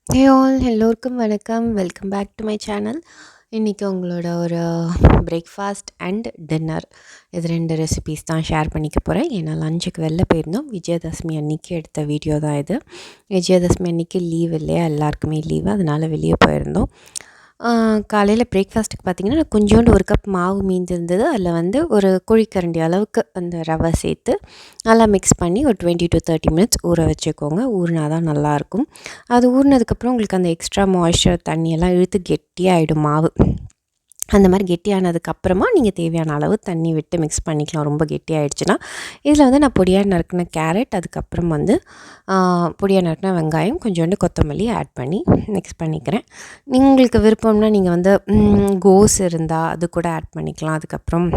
ஹே all எல்லோருக்கும் வணக்கம். Welcome back to my channel. இன்றைக்கி உங்களோட ஒரு பிரேக்ஃபாஸ்ட் அண்ட் டின்னர் இது 2 ரெசிபீஸ் தான் ஷேர் பண்ணிக்க போகிறேன். ஏன்னா லஞ்சுக்கு வெளில போயிருந்தோம். விஜயதசமி அன்றைக்கி எடுத்த வீடியோ தான் இது. விஜயதசமி அன்றைக்கி லீவ் இல்லையா, எல்லாருக்குமே லீவு, அதனால் வெளியே போயிருந்தோம். காலையில் பிரேக்ஃபாஸ்ட்டுக்கு பார்த்திங்கன்னா கொஞ்சோண்டு ஒரு கப் மாவு மீந்திருந்தது. அதில் வந்து ஒரு குழிக்கரண்டி அளவுக்கு அந்த ரவை சேர்த்து நல்லா மிக்ஸ் பண்ணி ஒரு 20 to 30 மினிட்ஸ் ஊற வச்சுக்கோங்க. ஊறினா தான் நல்லாயிருக்கும். அது ஊறினதுக்கப்புறம் உங்களுக்கு அந்த எக்ஸ்ட்ரா மாய்ஸ்சர் தண்ணியெல்லாம் இழுத்து கெட்டியாகிடும் மாவு. அந்த மாதிரி கெட்டியானதுக்கப்புறமா நீங்கள் தேவையான அளவு தண்ணி விட்டு மிக்ஸ் பண்ணிக்கலாம். ரொம்ப கெட்டியாகிடுச்சுன்னா இதில் வந்து நான் பொடியாக நறுக்கின கேரட், அதுக்கப்புறம் வந்து பொடியாக நறுக்கின வெங்காயம், கொஞ்சோண்டு கொத்தமல்லி ஆட் பண்ணி மிக்ஸ் பண்ணிக்கிறேன். உங்களுக்கு விருப்பம்னா நீங்கள் வந்து கோஸ் இருந்தால் அது கூட ஆட் பண்ணிக்கலாம். அதுக்கப்புறம்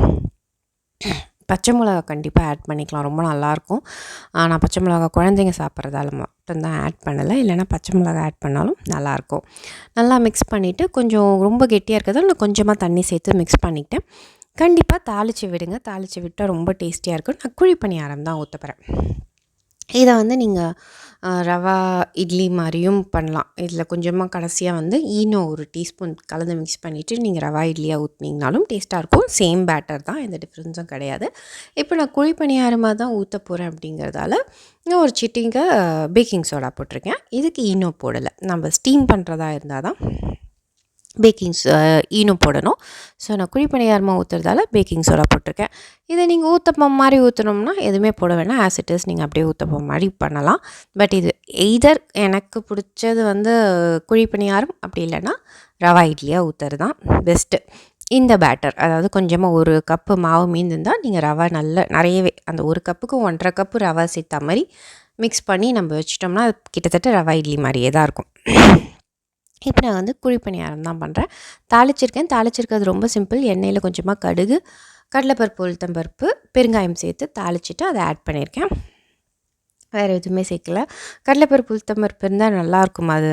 பச்சை மிளகா கண்டிப்பாக ஆட் பண்ணிக்கலாம், ரொம்ப நல்லாயிருக்கும். நான் பச்சை மிளகா குழந்தைங்க சாப்பிட்றதால மட்டும்தான் ஆட் பண்ணலை, இல்லைனா பச்சை மிளகா ஆட் பண்ணாலும் நல்லாயிருக்கும். நல்லா மிக்ஸ் பண்ணிவிட்டு கொஞ்சம் ரொம்ப கெட்டியாக இருக்கிறதால நான் கொஞ்சமாக தண்ணி சேர்த்து மிக்ஸ் பண்ணிக்கிட்டேன். கண்டிப்பாக தாளித்து விடுங்க. தாளித்து விட்டால் ரொம்ப டேஸ்டியாக இருக்கும். நான் குழி பணியாரம் தான் ஊற்ற போகிறேன். இதை வந்து நீங்கள் ரவா இட்லி மாதிரியும் பண்ணலாம். இதில் கொஞ்சமாக கடைசியாக வந்து ஈனோ ஒரு டீஸ்பூன் கலந்து மிக்ஸ் பண்ணிவிட்டு நீங்கள் ரவா இட்லியாக ஊற்றினீங்கனாலும் டேஸ்ட்டாக இருக்கும். சேம் பேட்டர் தான், எந்த டிஃப்ரென்ஸும் கிடையாது. இப்போ நான் குழி பணியாரமாக தான் ஊற்ற போகிறேன் அப்படிங்கிறதால நான் ஒரு சிட்டிங்க பேக்கிங் சோடா போட்டிருக்கேன். இதுக்கு ஈனோ போடலை. நம்ம ஸ்டீம் பண்ணுறதா இருந்தால் தான் ஈனோ போடணும். ஸோ நான் குழி பணியாரமாக ஊற்றுறதால பேக்கிங் சோடா போட்டிருக்கேன். இதை நீங்கள் ஊத்தப்பம் மாதிரி ஊற்றணும்னா எதுவுமே போட வேணாம், ஆஸ் இட் இஸ் நீங்கள் அப்படியே ஊத்தப்பம் மாதிரி பண்ணலாம். பட் இது எய்தர் எனக்கு பிடிச்சது வந்து குழி பணியாரம், அப்படி இல்லைன்னா ரவா இட்லியாக ஊற்றுறது தான் பெஸ்ட்டு. இந்த பேட்டர், அதாவது கொஞ்சமாக ஒரு கப்பு மாவு மீந்திருந்தால் நீங்கள் ரவா நிறையவே அந்த ஒரு கப்புக்கு 1.5 கப்பு ரவா சேர்த்தா மாதிரி மிக்ஸ் பண்ணி நம்ம வச்சிட்டோம்னா அது கிட்டத்தட்ட ரவா இட்லி மாதிரியே தான் இருக்கும். இப்போ நான் வந்து குழி பணியாரம் தான் பண்ணுறேன். தாளிச்சிருக்கிறது ரொம்ப சிம்பிள். எண்ணெயில் கொஞ்சமாக கடுகு, கடலைப்பருப்பு, உளுத்தம்பருப்பு, பெருங்காயம் சேர்த்து தாளிச்சிட்டு அதை ஆட் பண்ணியிருக்கேன். வேறு எதுவுமே சேர்க்கல. கடலைப்பருப்பு, உளுத்தம்பருப்பு இருந்தால் நல்லாயிருக்கும், அது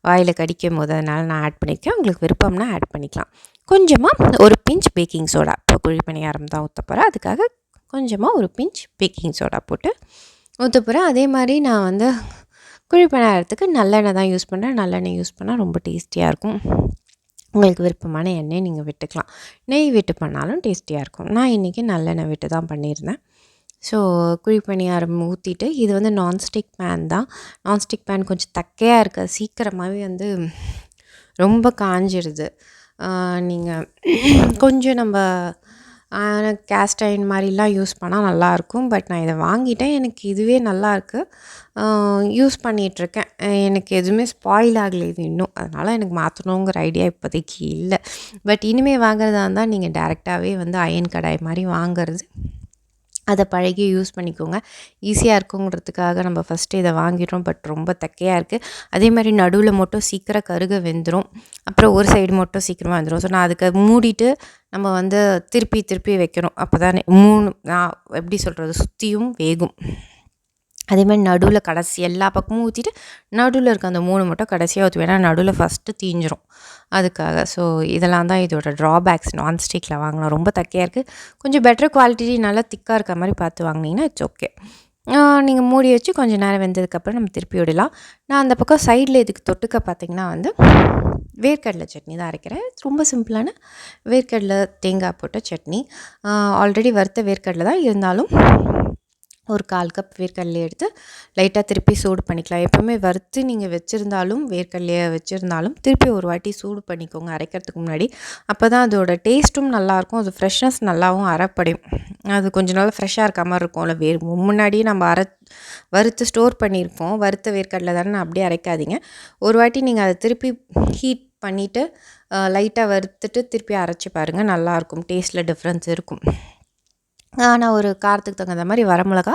வாயில் கடிக்கும் போது, அதனால் நான் ஆட் பண்ணியிருக்கேன். உங்களுக்கு விருப்பம்னா ஆட் பண்ணிக்கலாம். கொஞ்சமாக ஒரு பிஞ்ச் பேக்கிங் சோடா, இப்போ குழி பணியாரம் தான் ஊற்ற போகிறேன், அதுக்காக கொஞ்சமாக ஒரு பிஞ்ச் பேக்கிங் சோடா போட்டு ஊற்ற போகிறேன். அதே மாதிரி நான் வந்து குழி பணியாரத்துக்கு நல்லெண்ணெய் தான் யூஸ் பண்ணுறேன். நல்லெண்ணெய் யூஸ் பண்ணால் ரொம்ப டேஸ்டியாக இருக்கும். உங்களுக்கு விருப்பமான எண்ணெய் நீங்கள் விட்டுக்கலாம். நெய் விட்டு பண்ணாலும் டேஸ்டியாக இருக்கும். நான் இன்றைக்கி நல்லெண்ணெய் விட்டு தான் பண்ணியிருந்தேன். ஸோ குழி பணியாரம் ஊற்றிட்டு, இது வந்து நான்ஸ்டிக் பேன் தான். நான்ஸ்டிக் பேன் கொஞ்சம் தக்கையாக இருக்குது, சீக்கிரமாகவே வந்து ரொம்ப காஞ்சிடுது. நீங்கள் கொஞ்சம் நம்ம கேஸ்ட் அயர்ன் மாதிரிலாம் யூஸ் பண்ணால் நல்லாயிருக்கும். பட் நான் இதை வாங்கிட்டேன், எனக்கு இதுவே நல்லாயிருக்கு, யூஸ் பண்ணிகிட்ருக்கேன். எனக்கு எதுவுமே ஸ்பாயில் ஆகலை இது இன்னும், அதனால் எனக்கு மாற்றணுங்கிற ஐடியா இப்போதைக்கு இல்லை. பட் இனிமேல் வாங்குறதா இருந்தால் நீங்கள் டேரெக்டாகவே வந்து அயன் கடாய் மாதிரி வாங்குறது, அதை பழகி யூஸ் பண்ணிக்கோங்க. ஈஸியாக இருக்குங்கிறதுக்காக நம்ம ஃபஸ்ட்டு இதை வாங்கிடுறோம். பட் ரொம்ப தக்கையாக இருக்குது. அதே மாதிரி நடுவில் மட்டும் சீக்கிரம் கருக வெந்துடும், அப்புறம் ஒரு சைடு மட்டும் சீக்கிரமாக வெந்துடும். ஸோ நான் அதுக்கு மூடிட்டு நம்ம வந்து திருப்பி திருப்பி வைக்கணும். அப்போ தானே எப்படி சொல்கிறது, சுற்றியும் வேகும். அதே மாதிரி நடுவில் கடைசி எல்லா பக்கமும் ஊற்றிட்டு நடுவில் இருக்க அந்த 3 மட்டும் கடைசியாக ஊற்றுவேன். ஏன்னா நடுவில் ஃபஸ்ட்டு தீஞ்சிரும், அதுக்காக. ஸோ இதெல்லாம் தான் இதோட ட்ராபேக்ஸ். நான்ஸ்டிக்கில் வாங்கினா ரொம்ப தக்கையாக இருக்குது. கொஞ்சம் பெட்டர் குவாலிட்டி, நல்லா திக்காக இருக்க மாதிரி பார்த்து வாங்கினீங்கன்னா இட்ஸ் ஓகே. நீங்கள் மூடி வச்சு கொஞ்சம் நேரம் வெந்ததுக்கப்புறம் நம்ம திருப்பி விடலாம். நான் அந்த பக்கம் சைடில் இதுக்கு தொட்டுக்க பார்த்திங்கன்னா வந்து வேர்க்கடலை சட்னி தான் அரைக்கிறேன். ரொம்ப சிம்பிளான வேர்க்கடலை தேங்காய் போட்ட சட்னி. ஆல்ரெடி வறுத்த வேர்க்கடலை தான் இருந்தாலும் ஒரு 1/4 கப் வேர்க்கடலையை எடுத்து லைட்டாக திருப்பி சூடு பண்ணிக்கலாம். எப்போவுமே வறுத்து நீங்கள் வச்சுருந்தாலும், வேர்க்கடலையை வச்சுருந்தாலும் திருப்பி ஒரு வாட்டி சூடு பண்ணிக்கோங்க அரைக்கிறதுக்கு முன்னாடி. அப்போ தான் அதோட டேஸ்ட்டும் நல்லாயிருக்கும், அது ஃப்ரெஷ்னஸ் நல்லாவும் அரைப்படையும். அது கொஞ்சம் நாள் ஃப்ரெஷ்ஷாக இருக்க மாதிரி இருக்கும்ல, முன்னாடியே நம்ம வறுத்து ஸ்டோர் பண்ணியிருப்போம். வறுத்த வேர்க்கடலை தானே, அப்படியே அரைக்காதீங்க. ஒரு வாட்டி நீங்கள் அதை திருப்பி ஹீட் பண்ணிவிட்டு லைட்டாக வறுத்துட்டு திருப்பி அரைச்சி பாருங்கள், நல்லாயிருக்கும், டேஸ்ட்டில் டிஃப்ரென்ஸ் இருக்கும். நான் ஒரு காரத்துக்கு தகுந்த மாதிரி வரமிளகா,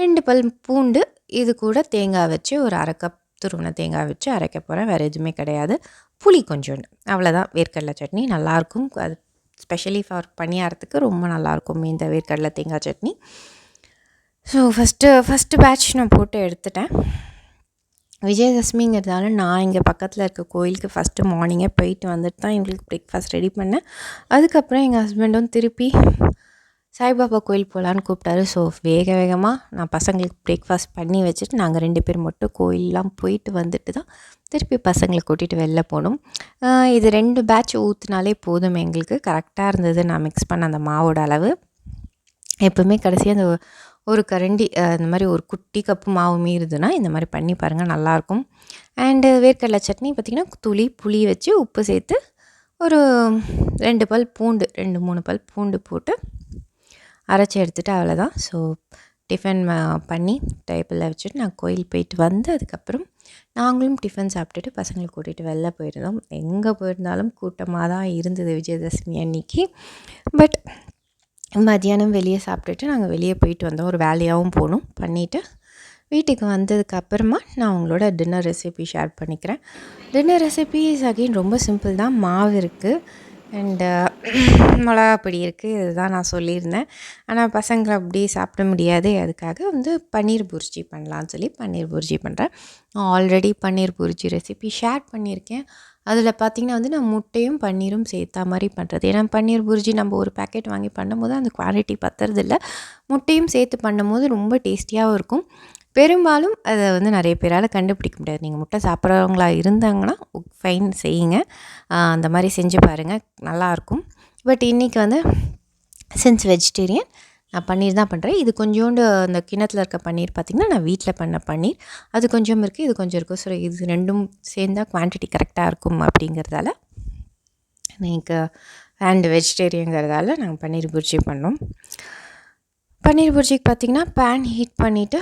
2 பல் பூண்டு, இது கூட தேங்காய் வச்சு ஒரு 1/2 கப் துருவின தேங்காய் வச்சு அரைக்க போகிறேன். வேறு எதுவுமே கிடையாது. புளி கொஞ்சோண்டு, அவ்வளோதான். வேர்க்கடலை சட்னி நல்லாயிருக்கும். அது ஸ்பெஷலி ஃபார் பணியாரத்துக்கு ரொம்ப நல்லாயிருக்கும் இந்த வேர்க்கடலை தேங்காய் சட்னி. ஸோ ஃபஸ்ட்டு பேட்ச் நான் போட்டு எடுத்துட்டேன். விஜயதசமிங்கிறதால நான் இங்கே பக்கத்தில் இருக்க கோயிலுக்கு ஃபஸ்ட்டு மார்னிங்கே போயிட்டு வந்துட்டு தான் எங்களுக்கு பிரேக்ஃபாஸ்ட் ரெடி பண்ணேன். அதுக்கப்புறம் எங்கள் ஹஸ்பண்டும் திருப்பி சாய்பாபா கோயில் போகலான்னு கூப்பிட்டாரு. ஸோ வேக வேகமாக நான் பசங்களுக்கு பிரேக்ஃபாஸ்ட் பண்ணி வச்சுட்டு நாங்கள் 2 பேர் மட்டும் கோயிலெலாம் போயிட்டு வந்துட்டு தான் திருப்பி பசங்களை கூட்டிகிட்டு வெளில போனோம். இது 2 பேட்ச் ஊற்றினாலே போதும் எங்களுக்கு. கரெக்டாக இருந்தது நான் மிக்ஸ் பண்ண அந்த மாவோட அளவு. எப்போவுமே கடைசியாக அந்த ஒரு கரண்டி இந்த மாதிரி ஒரு குட்டி கப்பு மாவு மீறுதுன்னா இந்த மாதிரி பண்ணி பாருங்கள், நல்லாயிருக்கும். அண்டு வேர்க்கடலை சட்னி பார்த்திங்கன்னா துளி புளி வச்சு உப்பு சேர்த்து ஒரு 2 பல் பூண்டு 2-3 பல் பூண்டு போட்டு அரைச்சி எடுத்துகிட்டு அவ்வளோதான். ஸோ டிஃபன் பண்ணி டேபிளில் வச்சுட்டு நான் கோயில் போயிட்டு வந்து அதுக்கப்புறம் நாங்களும் டிஃபன் சாப்பிட்டுட்டு பசங்களை கூட்டிகிட்டு வெளில போயிருந்தோம். எங்கே போயிருந்தாலும் கூட்டமாக தான் இருந்தது விஜயதசமி அன்னைக்கு. பட் மதியானம் வெளியே சாப்பிட்டுட்டு நாங்கள் வெளியே போயிட்டு வந்தோம். ஒரு வேலையாகவும் போகணும். பண்ணிவிட்டு வீட்டுக்கு வந்ததுக்கப்புறமா நான் உங்களோட டின்னர் ரெசிபி ஷேர் பண்ணிக்கிறேன். டின்னர் ரெசிபிஸ் அகெயின் ரொம்ப சிம்பிள் தான். மாவு இருக்குது அண்டு மிளகாப்பொடி இருக்குது. இதுதான் நான் சொல்லியிருந்தேன். ஆனால் பசங்களை அப்படி சாப்பிட முடியாது. அதுக்காக வந்து பன்னீர் புர்ஜி பண்ணலான்னு சொல்லி பன்னீர் புர்ஜி பண்ணுறேன். ஆல்ரெடி பன்னீர் புர்ஜி ரெசிபி ஷேர் பண்ணியிருக்கேன். அதில் பார்த்திங்கன்னா வந்து நான் முட்டையும் பன்னீரும் சேர்த்தா மாதிரி பண்ணுறது. ஏன்னா பன்னீர் புர்ஜி நம்ம ஒரு பேக்கெட் வாங்கி பண்ணும்போது அந்த குவான்டிட்டி பத்துறதில்ல. முட்டையும் சேர்த்து பண்ணும்போது ரொம்ப டேஸ்டியாகவும் இருக்கும். பெரும்பாலும் அதை வந்து நிறைய பேரால் கண்டுபிடிக்க முடியாது. நீங்கள் முட்டை சாப்பிட்றவங்களா இருந்தாங்கன்னா ஃபைன் செய்யுங்க. அந்த மாதிரி செஞ்சு பாருங்கள், நல்லாயிருக்கும். பட் இன்றைக்கி வந்து சின்ஸ் வெஜிடேரியன் நான் பன்னீர் தான் பண்ணுறேன். இது கொஞ்சோண்டு அந்த கிணத்துல இருக்க பன்னீர் பார்த்திங்கன்னா நான் வீட்டில் பண்ண பன்னீர். அது கொஞ்சம் இருக்குது, இது கொஞ்சம் இருக்குது. ஸோ இது 2ம் சேர்ந்தால் குவான்டிட்டி கரெக்டாக இருக்கும் அப்படிங்கிறதால எனக்கு அண்ட் வெஜிடேரியங்கிறதால நாங்கள் பன்னீர் புர்ஜி பண்ணோம். பன்னீர் புர்ஜிக்கு பார்த்திங்கன்னா பேன் ஹீட் பண்ணிவிட்டு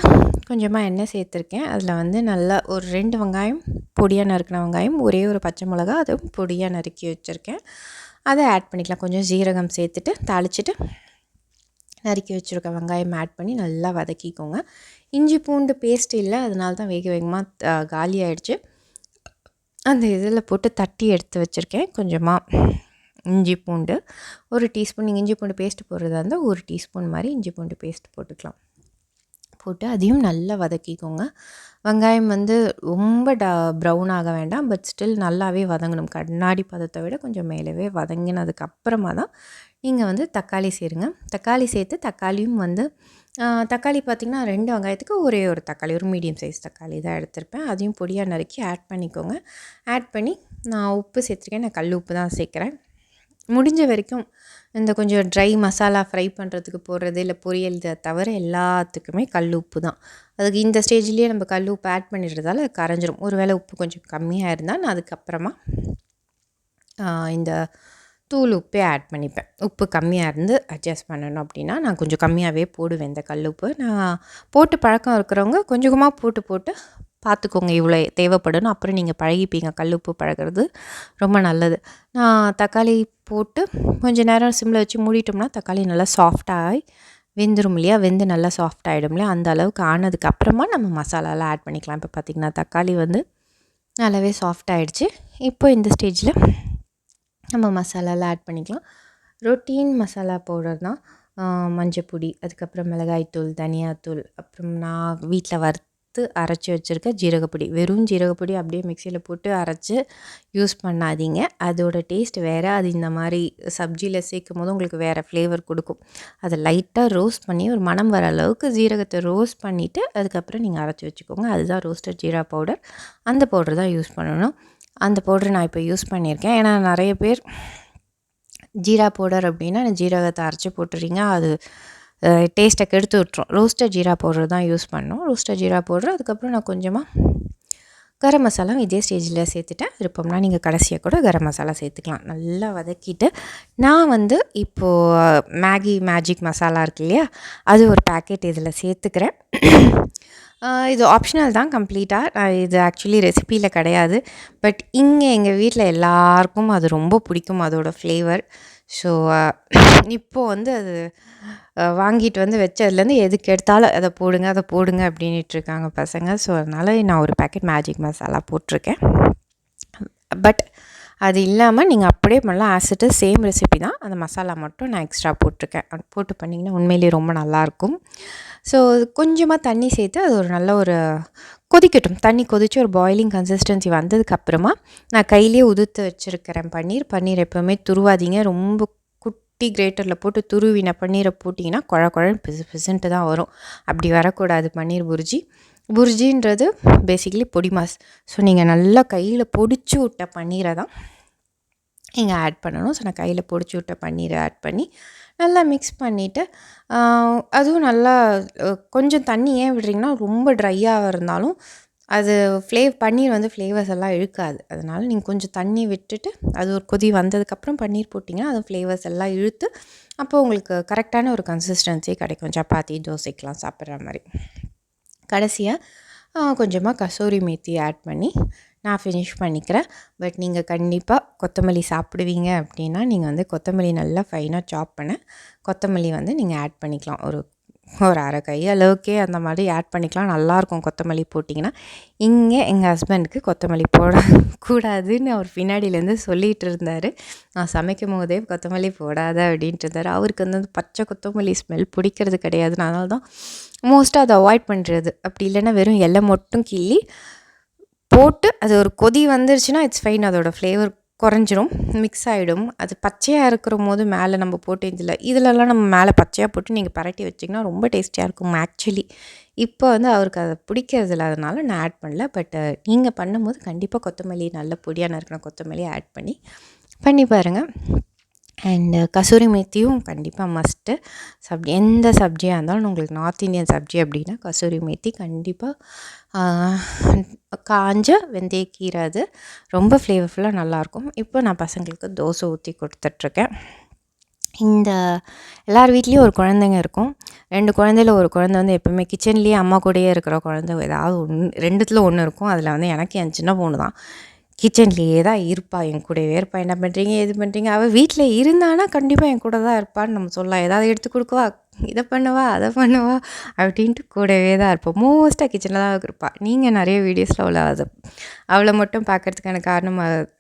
கொஞ்சமாக எண்ணெய் சேர்த்துருக்கேன். அதில் வந்து நல்லா ஒரு 2 வெங்காயம் பொடியாக நறுக்கின வெங்காயம், ஒரே ஒரு பச்சை மிளகா அதுவும் பொடியாக நறுக்கி வச்சுருக்கேன். அதை ஆட் பண்ணிக்கலாம். கொஞ்சம் ஜீரகம் சேர்த்துட்டு தாளிச்சிட்டு நறுக்கி வச்சுருக்க வெங்காயம் ஆட் பண்ணி நல்லா வதக்கிக்கோங்க. இஞ்சி பூண்டு பேஸ்ட் இல்லை, அதனால தான் வேக வேகமாக காலி ஆகிடுச்சு. அந்த இதில் போட்டு தட்டி எடுத்து வச்சுருக்கேன். கொஞ்சமாக இஞ்சி பூண்டு 1 டீஸ்பூன், நீங்கள் இஞ்சி பூண்டு பேஸ்ட் போடுறதா இருந்தால் 1 டீஸ்பூன் மாதிரி இஞ்சி பூண்டு பேஸ்ட் போட்டுக்கலாம். போட்டு அதையும் நல்லா வதக்கிக்கோங்க. வெங்காயம் வந்து ரொம்ப ப்ரௌன் ஆக வேண்டாம், பட் ஸ்டில் நல்லாவே வதங்கணும். கண்ணாடி பதத்தை விட கொஞ்சம் மேலவே வதங்கினதுக்கப்புறமா தான் நீங்கள் வந்து தக்காளி சேருங்க. தக்காளி சேர்த்து தக்காளியும் வந்து தக்காளி பார்த்திங்கன்னா 2 வெங்காயத்துக்கு ஒரே ஒரு தக்காளி, ஒரு மீடியம் சைஸ் தக்காளி தான் எடுத்திருப்பேன். அதையும் பொடியாக நறுக்கி ஆட் பண்ணிக்கோங்க. ஆட் பண்ணி நான் உப்பு சேர்த்துருக்கேன். நான் கல் உப்பு தான் சேர்க்குறேன். முடிஞ்ச வரைக்கும் இந்த கொஞ்சம் ட்ரை மசாலா ஃப்ரை பண்ணுறதுக்கு போடுறது இல்லை பொரியல் இதை தவிர எல்லாத்துக்குமே கல் உப்பு தான். அதுக்கு இந்த ஸ்டேஜ்லேயே நம்ம கல் உப்பு ஆட் பண்ணிடுறதால அது கரைஞ்சிரும். ஒரு வேளை உப்பு கொஞ்சம் கம்மியாக இருந்தால் நான் அதுக்கப்புறமா இந்த தூள் உப்பே ஆட் பண்ணிப்பேன். உப்பு கம்மியாக இருந்து அட்ஜஸ்ட் பண்ணணும் அப்படின்னா நான் கொஞ்சம் கம்மியாகவே போடுவேன் இந்த கல் உப்பு. நான் போட்டு பழக்கம் இருக்கிறவங்க கொஞ்சமாக போட்டு பார்த்துக்கோங்க இவ்வளோ தேவைப்படணும். அப்புறம் நீங்கள் பழகிப்பீங்க. கல் உப்பு பழகிறது ரொம்ப நல்லது. நான் தக்காளி போட்டு கொஞ்சம் நேரம் சிம்மில் வச்சு மூடிட்டோம்னா தக்காளி நல்லா சாஃப்டாகி வெந்துடும் இல்லையா, வெந்து நல்லா சாஃப்ட் ஆகிடும் இல்லையா, அந்த அளவுக்கு ஆனதுக்கப்புறமா நம்ம மசாலாலாம் ஆட் பண்ணிக்கலாம். இப்போ பார்த்திங்கன்னா தக்காளி வந்து நல்லாவே சாஃப்ட் ஆகிடுச்சு. இப்போ இந்த ஸ்டேஜில் நம்ம மசாலாலாம் ஆட் பண்ணிக்கலாம். ரொட்டீன் மசாலா பவுடர் தான். மஞ்சப்பொடி, அதுக்கப்புறம் மிளகாய்த்தூள், தனியாத்தூள், அப்புறம் நான் வீட்டில் வறுத்து அரைச்சி வச்சுருக்க ஜீரகப்பொடி. வெறும் ஜீரகப்பொடி அப்படியே மிக்சியில் போட்டு அரைச்சி யூஸ் பண்ணாதீங்க. அதோட டேஸ்ட் வேறு. அது இந்த மாதிரி சப்ஜியில் சேர்க்கும் போது உங்களுக்கு வேறு ஃப்ளேவர் கொடுக்கும். அதை லைட்டாக ரோஸ்ட் பண்ணி ஒரு மணம் வர அளவுக்கு ஜீரகத்தை ரோஸ்ட் பண்ணிவிட்டு அதுக்கப்புறம் நீங்கள் அரைச்சி வச்சுக்கோங்க. அதுதான் ரோஸ்டட் ஜீரா பவுடர். அந்த பவுடர் தான் யூஸ் பண்ணணும். அந்த பவுடர் நான் இப்போ யூஸ் பண்ணியிருக்கேன். ஏன்னா நிறைய பேர் ஜீரா பவுடர் அப்படின்னா ஜீரகத்தை அரைச்சி போட்டுறீங்க, அது டேஸ்ட்டை கெடுத்து விட்டுரும். ரோஸ்டட் ஜீரா பவுடர் தான் யூஸ் பண்ணோம். ரோஸ்டட் ஜீரா பவுடர், அதுக்கப்புறம் நான் கொஞ்சமாக கரம் மசாலா இதே ஸ்டேஜில் சேர்த்துட்டேன். விருப்பம்னா நீங்கள் கடைசியாக கூட கரம் மசாலா சேர்த்துக்கலாம். நல்லா வதக்கிட்டு நான் வந்து இப்போது மேஜிக் மசாலா இருக்கு இல்லையா, அது ஒரு பேக்கெட் இதில் சேர்த்துக்கிறேன். இது ஆப்ஷனல் தான் கம்ப்ளீட்டாக. இது ஆக்சுவலி ரெசிப்பியில் கிடையாது. பட் இங்கே எங்கள் வீட்டில் எல்லாருக்கும் அது ரொம்ப பிடிக்கும், அதோடய ஃப்ளேவர். ஸோ இப்போது வந்து அது வாங்கிட்டு வந்து வச்சதுலேருந்து எதுக்கு எடுத்தாலும் அதை போடுங்க அப்படின்ட்டுருக்காங்க பசங்க. ஸோ அதனால் நான் ஒரு பேக்கெட் மேஜிக் மசாலா போட்டிருக்கேன். பட் அது இல்லாமல் நீங்கள் அப்படியே பண்ணலாம். As it is same recipe தான். அந்த மசாலா மட்டும் நான் எக்ஸ்ட்ரா போட்டிருக்கேன். அது போட்டு பண்ணிங்கன்னா உண்மையிலேயே ரொம்ப நல்லாயிருக்கும். ஸோ கொஞ்சமாக தண்ணி சேர்த்து அது ஒரு நல்ல ஒரு கொதிக்கட்டும். தண்ணி கொதித்து ஒரு பாயிலிங் கன்சிஸ்டன்சி வந்ததுக்கப்புறமா நான் கையிலேயே உதுத்து வச்சுருக்கிறேன் பன்னீர். எப்போவுமே துருவாதீங்க. ரொம்ப குட்டி கிரேட்டரில் போட்டு துருவின பன்னீரை போட்டிங்கன்னா குழன்னு பிசுன்ட்டு தான் வரும். அப்படி வரக்கூடாது பன்னீர் புர்ஜி. புர்ஜின்றது பேசிக்கலி பொடி மாஸ். ஸோ நீங்கள் நல்லா கையில் பொடிச்சு விட்ட பன்னீரை தான் இங்கே ஆட் பண்ணணும். ஸோ நான் கையில் பொடிச்சு விட்ட பன்னீரை ஆட் பண்ணி நல்லா மிக்ஸ் பண்ணிவிட்டு, அதுவும் நல்லா கொஞ்சம் தண்ணி ஏன் விடுறீங்கன்னா, ரொம்ப ட்ரையாக இருந்தாலும் அது பன்னீர் வந்து ஃப்ளேவர்ஸ் எல்லாம் இழுக்காது. அதனால் நீங்கள் கொஞ்சம் தண்ணி விட்டுட்டு அது ஒரு கொதி வந்ததுக்கப்புறம் பன்னீர் போட்டிங்கன்னா அது ஃப்ளேவர்ஸ் எல்லாம் இழுத்து அப்போ உங்களுக்கு கரெக்டான ஒரு கன்சிஸ்டன்சி கிடைக்கும். சப்பாத்தி தோசைக்கெலாம் சாப்பிட்ற மாதிரி. கடைசியாக கொஞ்சமாக கசூரி மேத்தி ஆட் பண்ணி நான் ஃபினிஷ் பண்ணிக்கிறேன். பட் நீங்கள் கண்டிப்பாக கொத்தமல்லி சாப்பிடுவீங்க அப்படின்னா நீங்கள் வந்து கொத்தமல்லி நல்லா ஃபைனாக சாப் பண்ண கொத்தமல்லி வந்து நீங்கள் ஆட் பண்ணிக்கலாம். ஒரு அரை கை அளவுக்கே அந்த மாதிரி ஆட் பண்ணிக்கலாம். நல்லாயிருக்கும் கொத்தமல்லி போட்டிங்கன்னா. இங்கே எங்கள் ஹஸ்பண்டுக்கு கொத்தமல்லி போடக்கூடாதுன்னு அவர் பின்னாடியிலேருந்து சொல்லிகிட்டு இருந்தார். நான் சமைக்கும் போதே கொத்தமல்லி போடாத அப்படின்ட்டு இருந்தார். அவருக்கு வந்து பச்சை கொத்தமல்லி ஸ்மெல் பிடிக்கிறது கிடையாது. அதனால தான் மோஸ்ட்டாக அதை அவாய்ட் பண்ணுறது. அப்படி இல்லைன்னா வெறும் இலை மட்டும் கிள்ளி போட்டு அது ஒரு கொதி வந்துருச்சுன்னா இட்ஸ் ஃபைன். அதோடய ஃப்ளேவர் குறைஞ்சிரும், மிக்ஸ் ஆகிடும். அது பச்சையாக இருக்கிற போது மேலே நம்ம போட்டு இதிலெல்லாம் நம்ம மேலே பச்சையாக போட்டு நீங்கள் பரட்டி வச்சிங்கன்னா ரொம்ப டேஸ்டியாக இருக்கும் ஆக்சுவலி. இப்போ வந்து அவருக்கு அதை பிடிக்கிறதில்ல, அதனால் நான் ஆட் பண்ணல. பட் நீங்கள் பண்ணும்போது கண்டிப்பாக கொத்தமல்லி நல்ல பொடியாக நறுக்கின கொத்தமல்லி ஆட் பண்ணி பாருங்கள். அண்டு கசூரி மேத்தியும் கண்டிப்பாக மஸ்ட்டு. எந்த சப்ஜியாக இருந்தாலும் உங்களுக்கு நார்த் இந்தியன் சப்ஜி அப்படின்னா கசூரி மேத்தி கண்டிப்பாக. காஞ்ச வெந்தயக்கீரை அது ரொம்ப ஃப்ளேவர்ஃபுல்லாக நல்லாயிருக்கும். இப்போ நான் பசங்களுக்கு தோசை ஊற்றி கொடுத்துட்ருக்கேன். இந்த எல்லார் வீட்லேயும் ஒரு குழந்தைங்க இருக்கும். 2 குழந்தையில் ஒரு குழந்தை வந்து எப்போவுமே கிச்சன்லேயே அம்மா கூடயே இருக்கிற குழந்தை ஏதாவது 2த்தில் 1 இருக்கும். அதில் வந்து எனக்கு என் சின்ன பொண்ணு தான் கிச்சன்லேயே தான் இருப்பாள், என் கூடவே இருப்பாள். என்ன பண்ணுறீங்க எது பண்ணுறீங்க, அவள் வீட்டில் இருந்தானா கண்டிப்பாக என் கூட தான் இருப்பான்னு நம்ம சொல்லலாம். ஏதாவது எடுத்து கொடுக்கவா, இதை பண்ணுவா அதை பண்ணுவா அப்படின்ட்டு கூடவே தான் இருப்போம். மோஸ்ட்டாக கிச்சனில் தான் இருப்பாள். நீங்கள் நிறைய வீடியோஸில் அவளை மட்டும் பார்க்குறதுக்கான காரணம்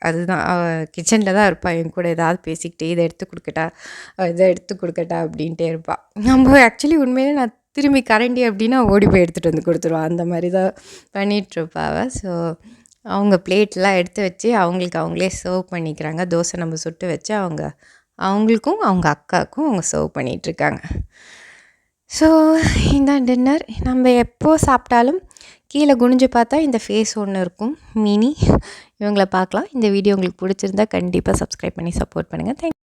அதுதான். அவள் கிச்சனில் தான் இருப்பாள், என் கூட ஏதாவது பேசிக்கிட்டே இதை எடுத்து கொடுக்கட்டா அப்படின்ட்டே இருப்பாள். நம்ம ஆக்சுவலி உண்மையிலே நான் திரும்பி கரண்டி அப்படின்னா ஓடி போய் எடுத்துகிட்டு வந்து கொடுத்துருவான். அந்த மாதிரி தான் பண்ணிகிட்ருப்பா அவள். ஸோ அவங்க பிளேட்லாம் எடுத்து வச்சு அவங்களே சர்வ் பண்ணிக்கிறாங்க. தோசை நம்ம சுட்டு வச்சு அவங்களுக்கும் அவங்க அக்காவுக்கும் அவங்க சர்வ் பண்ணிகிட்ருக்காங்க. ஸோ இதான் டின்னர். நம்ம எப்போ சாப்பிட்டாலும் கீழே குனிஞ்சு பார்த்தா இந்த ஃபேஸ் ஒன்று இருக்கும், மினி. இவங்கள பார்க்கலாம். இந்த வீடியோ உங்களுக்கு பிடிச்சிருந்தா கண்டிப்பாக சப்ஸ்கிரைப் பண்ணி சப்போர்ட் பண்ணுங்கள். தேங்க்யூ.